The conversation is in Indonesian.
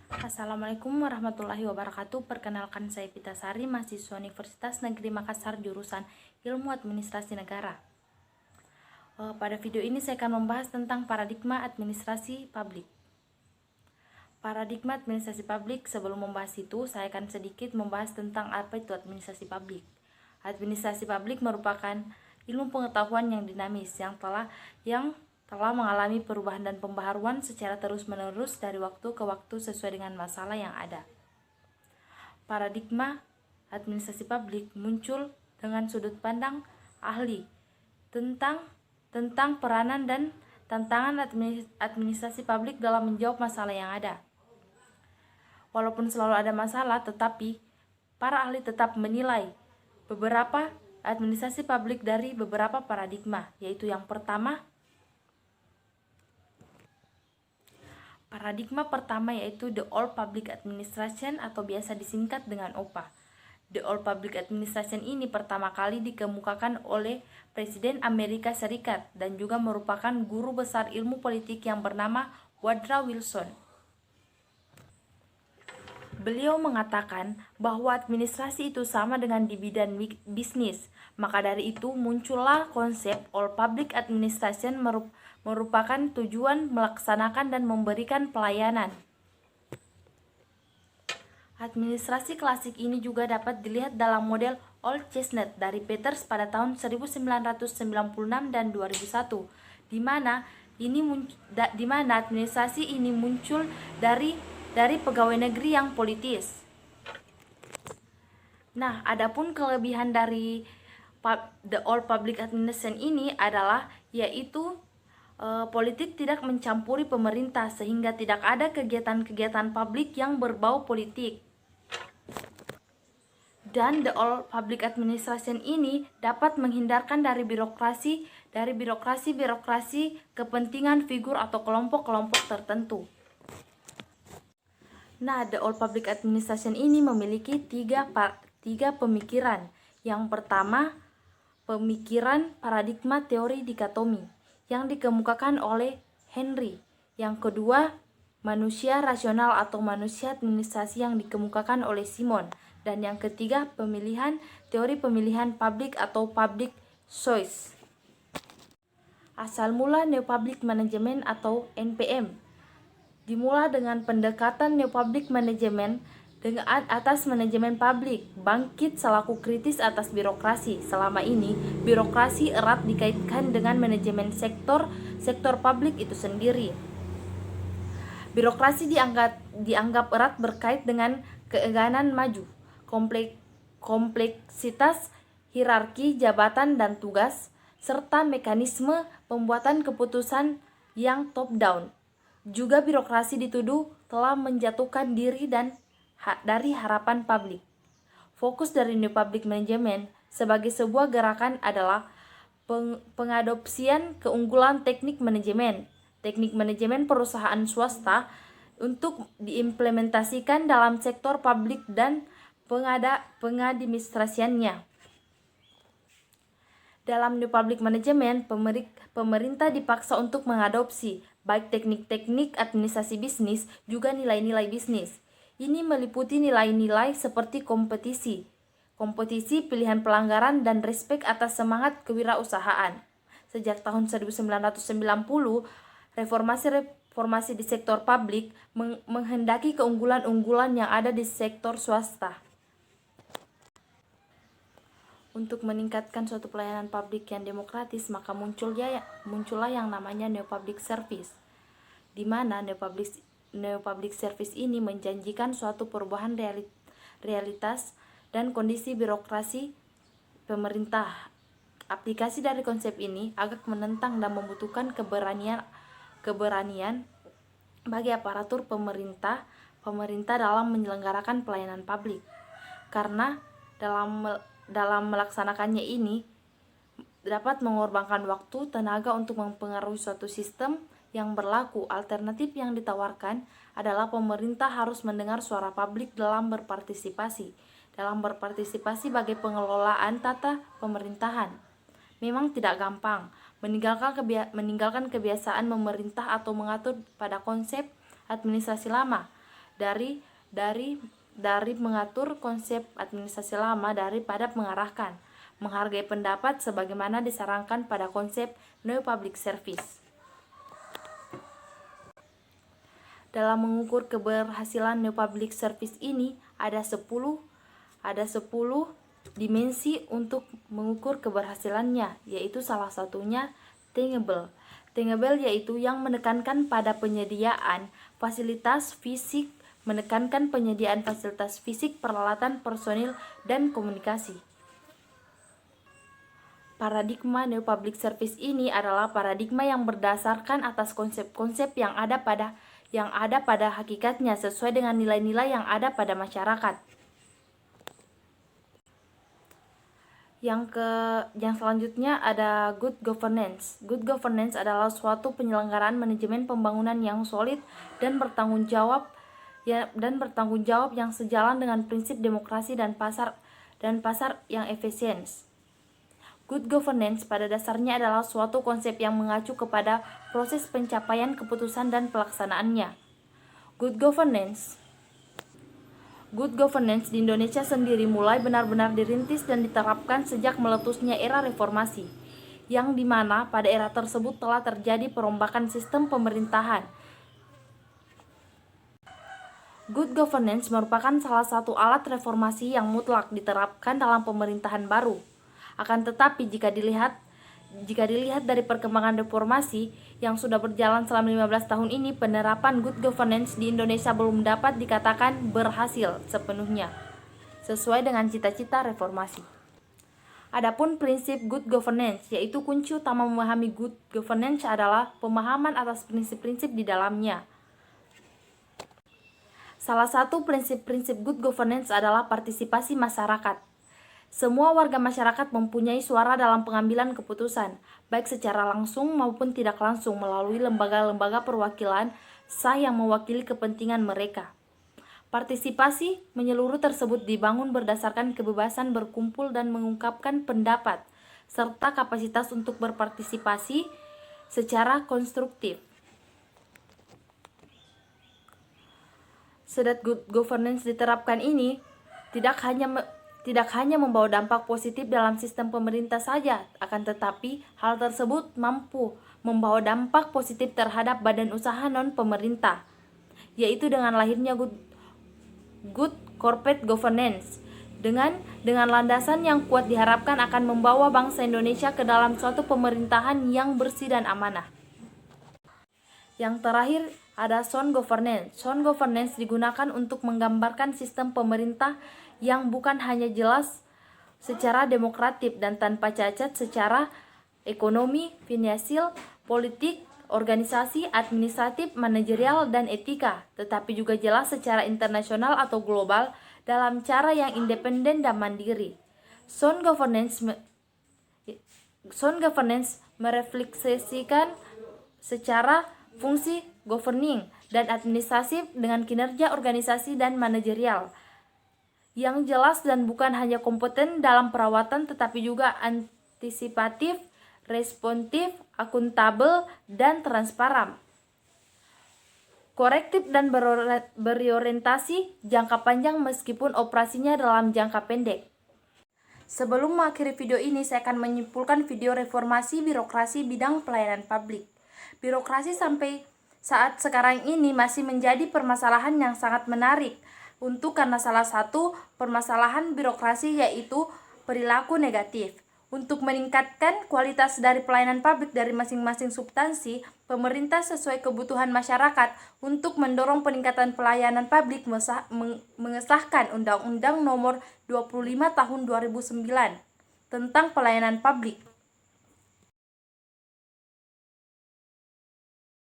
Assalamualaikum warahmatullahi wabarakatuh. Perkenalkan, saya Pita Sari, mahasiswa Universitas Negeri Makassar, jurusan Ilmu Administrasi Negara. Pada video ini saya akan membahas tentang paradigma administrasi publik. Paradigma administrasi publik. Sebelum membahas itu, saya akan sedikit membahas tentang apa itu administrasi publik. Administrasi publik merupakan ilmu pengetahuan yang dinamis yang telah mengalami perubahan dan pembaharuan secara terus-menerus dari waktu ke waktu sesuai dengan masalah yang ada. Paradigma administrasi publik muncul dengan sudut pandang ahli tentang peranan dan tantangan administrasi publik dalam menjawab masalah yang ada. Walaupun selalu ada masalah, tetapi para ahli tetap menilai beberapa administrasi publik dari beberapa paradigma, yaitu yang pertama, paradigma pertama yaitu The Old Public Administration atau biasa disingkat dengan OPA. The Old Public Administration ini pertama kali dikemukakan oleh Presiden Amerika Serikat dan juga merupakan guru besar ilmu politik yang bernama Woodrow Wilson. Beliau mengatakan bahwa administrasi itu sama dengan di bidang bisnis. Maka dari itu muncullah konsep All Public Administration merupakan tujuan melaksanakan dan memberikan pelayanan. Administrasi klasik ini juga dapat dilihat dalam model Old Chestnut dari Peters pada tahun 1996 dan 2001, di mana administrasi ini muncul dari pegawai negeri yang politis. Nah, adapun kelebihan dari The Old Public Administration ini adalah yaitu politik tidak mencampuri pemerintah sehingga tidak ada kegiatan-kegiatan publik yang berbau politik. Dan The Old Public Administration ini dapat menghindarkan dari birokrasi kepentingan figur atau kelompok-kelompok tertentu. Nah, The Old Public Administration ini memiliki tiga pemikiran. Yang pertama, pemikiran paradigma teori dikotomi yang dikemukakan oleh Henry. Yang kedua, manusia rasional atau manusia administrasi yang dikemukakan oleh Simon. Dan yang ketiga, teori pemilihan publik atau public choice. Asal mula New Public Management atau NPM dimulai dengan pendekatan New Public Management dengan atas manajemen publik, bangkit selaku kritis atas birokrasi. Selama ini, birokrasi erat dikaitkan dengan manajemen sektor publik itu sendiri. Birokrasi dianggap erat berkait dengan keengganan maju, kompleksitas hierarki jabatan dan tugas, serta mekanisme pembuatan keputusan yang top-down. Juga birokrasi dituduh telah menjatuhkan diri dari harapan publik. Fokus dari New Public Management sebagai sebuah gerakan adalah pengadopsian keunggulan teknik manajemen perusahaan swasta untuk diimplementasikan dalam sektor publik dan pengadministrasiannya. Dalam New Public Management, pemerintah dipaksa untuk mengadopsi baik teknik-teknik administrasi bisnis juga nilai-nilai bisnis. Ini meliputi nilai-nilai seperti kompetisi, pilihan pelanggaran, dan respek atas semangat kewirausahaan. Sejak tahun 1990, reformasi di sektor publik menghendaki keunggulan-unggulan yang ada di sektor swasta. Untuk meningkatkan suatu pelayanan publik yang demokratis, maka muncullah yang namanya New Public Service, di mana New Public Service ini menjanjikan suatu perubahan realitas dan kondisi birokrasi pemerintah. Aplikasi dari konsep ini agak menentang dan membutuhkan keberanian bagi aparatur pemerintah dalam menyelenggarakan pelayanan publik, karena dalam melaksanakannya ini dapat mengorbankan waktu, tenaga untuk mempengaruhi suatu sistem yang berlaku. Alternatif yang ditawarkan adalah pemerintah harus mendengar suara publik dalam berpartisipasi bagi pengelolaan tata pemerintahan. Memang tidak gampang meninggalkan kebiasaan memerintah atau mengatur pada konsep administrasi lama dari mengatur konsep administrasi lama daripada mengarahkan, menghargai pendapat sebagaimana disarankan pada konsep New Public Service. Dalam mengukur keberhasilan New Public Service ini ada 10 dimensi untuk mengukur keberhasilannya, yaitu salah satunya tangible. Tangible yaitu yang menekankan pada penyediaan fasilitas fisik, peralatan, personil, dan komunikasi. Paradigma New Public Service ini adalah paradigma yang berdasarkan atas konsep-konsep yang ada pada hakikatnya sesuai dengan nilai-nilai yang ada pada masyarakat. Yang selanjutnya ada good governance. Good governance adalah suatu penyelenggaraan manajemen pembangunan yang solid dan bertanggung jawab yang sejalan dengan prinsip demokrasi dan pasar yang efisien. Good governance pada dasarnya adalah suatu konsep yang mengacu kepada proses pencapaian keputusan dan pelaksanaannya. Good governance di Indonesia sendiri mulai benar-benar dirintis dan diterapkan sejak meletusnya era reformasi, yang dimana pada era tersebut telah terjadi perombakan sistem pemerintahan. Good governance merupakan salah satu alat reformasi yang mutlak diterapkan dalam pemerintahan baru. Akan tetapi jika dilihat dari perkembangan reformasi yang sudah berjalan selama 15 tahun ini, penerapan good governance di Indonesia belum dapat dikatakan berhasil sepenuhnya sesuai dengan cita-cita reformasi. Adapun prinsip good governance, yaitu kunci utama memahami good governance adalah pemahaman atas prinsip-prinsip di dalamnya. Salah satu prinsip-prinsip good governance adalah partisipasi masyarakat. Semua warga masyarakat mempunyai suara dalam pengambilan keputusan, baik secara langsung maupun tidak langsung melalui lembaga-lembaga perwakilan sah yang mewakili kepentingan mereka. Partisipasi menyeluruh tersebut dibangun berdasarkan kebebasan berkumpul dan mengungkapkan pendapat, serta kapasitas untuk berpartisipasi secara konstruktif. Saat good governance diterapkan ini tidak hanya membawa dampak positif dalam sistem pemerintah saja, akan tetapi hal tersebut mampu membawa dampak positif terhadap badan usaha non-pemerintah, yaitu dengan lahirnya good corporate governance. Dengan landasan yang kuat diharapkan akan membawa bangsa Indonesia ke dalam suatu pemerintahan yang bersih dan amanah. Yang terakhir ada sound governance. Sound governance digunakan untuk menggambarkan sistem pemerintah yang bukan hanya jelas secara demokratif dan tanpa cacat secara ekonomi, finansial, politik, organisasi, administratif, manajerial, dan etika, tetapi juga jelas secara internasional atau global dalam cara yang independen dan mandiri. Sound governance merefleksikan secara fungsi governing dan administratif dengan kinerja organisasi dan manajerial yang jelas dan bukan hanya kompeten dalam perawatan tetapi juga antisipatif, responsif, akuntabel, dan transparan. Korektif dan berorientasi jangka panjang meskipun operasinya dalam jangka pendek. Sebelum mengakhiri video ini, saya akan menyimpulkan video reformasi birokrasi bidang pelayanan publik. Birokrasi sampai saat sekarang ini masih menjadi permasalahan yang sangat menarik karena salah satu permasalahan birokrasi yaitu perilaku negatif. Untuk meningkatkan kualitas dari pelayanan publik dari masing-masing substansi, pemerintah sesuai kebutuhan masyarakat untuk mendorong peningkatan pelayanan publik mengesahkan Undang-Undang Nomor 25 Tahun 2009 tentang Pelayanan Publik.